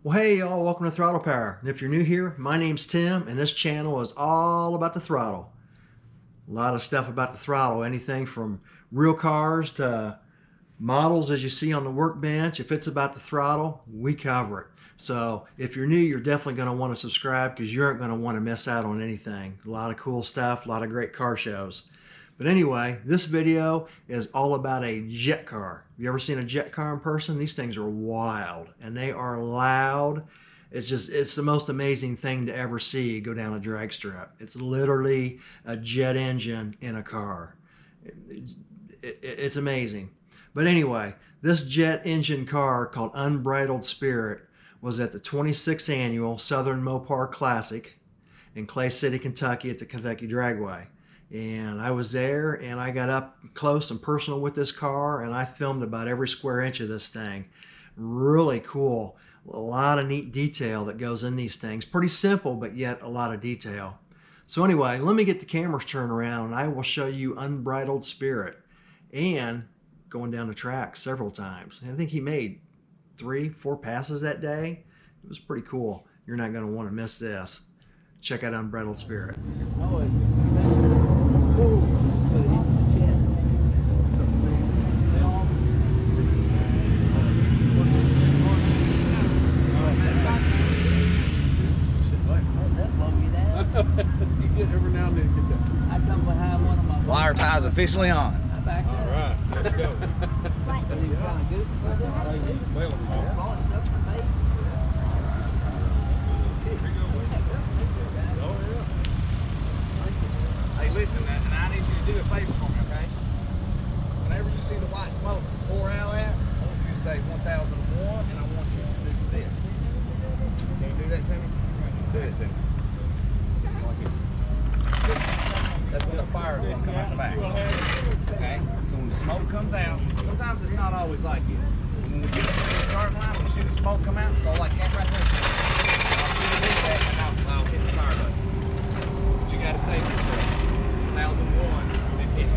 Well, hey y'all, welcome to Throttle Power. And if you're new here, my name's Tim, and this channel is all about the throttle. A lot of stuff about the throttle, anything from real cars to models as you see on the workbench. If it's about the throttle, we cover it. So if you're new, you're definitely going to want to subscribe because you aren't going to want to miss out on anything. A lot of cool stuff, a lot of great car shows. But anyway, this video is all about a jet car. You ever seen a jet car in person? These things are wild and they are loud. It's the most amazing thing to ever see go down a drag strip. It's literally a jet engine in a car. It's amazing. But anyway, this jet engine car called Unbridled Spirit was at the 26th annual Southern Mopar Classic in Clay City, Kentucky at the Kentucky Dragway. And I was there and I got up close and personal with this car and I filmed about every square inch of this thing. Really cool. A lot of neat detail that goes in these things. Pretty simple, but yet a lot of detail. So anyway, let me get the cameras turned around and I will show you Unbridled Spirit and going down the track several times. I think he made 3-4 passes that day. It was pretty cool. You're not going to want to miss this. Check out Unbridled Spirit. Wire tie's officially on. All right, let's go. Hey, listen, and I need you to do a favor for me, okay? Whenever you see the white smoke pour out at, I want you to say 1001, and I want you to do this. Can you do that to me? Do it to me. That's when the fire is going to come out the back. Okay? So when the smoke comes out, sometimes it's not always like this. When we get up to the start line, when you see the smoke come out, go like that right there. I'll see you do that, and I'll hit the fire button. But you got to save yourself. 1001, then hit it.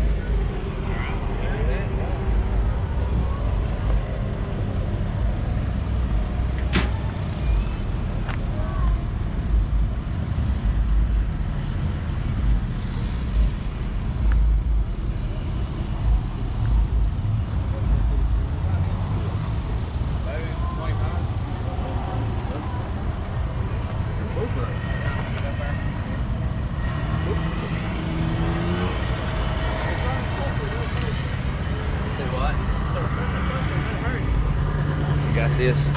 All right? You do that? Got this.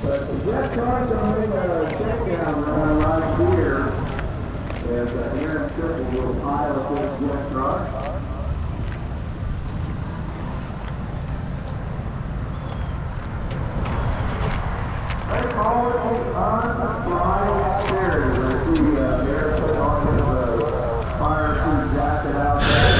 But the jet car's going to make a check-down run right here as Aaron Circle will pilot this jet car. They call it the Unbridled Spirit. Let's see Aaron put on his fire suit jacket out there.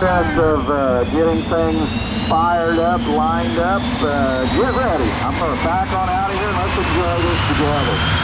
process of getting things fired up, lined up, get ready. I'm going to back on out of here and let's enjoy this together.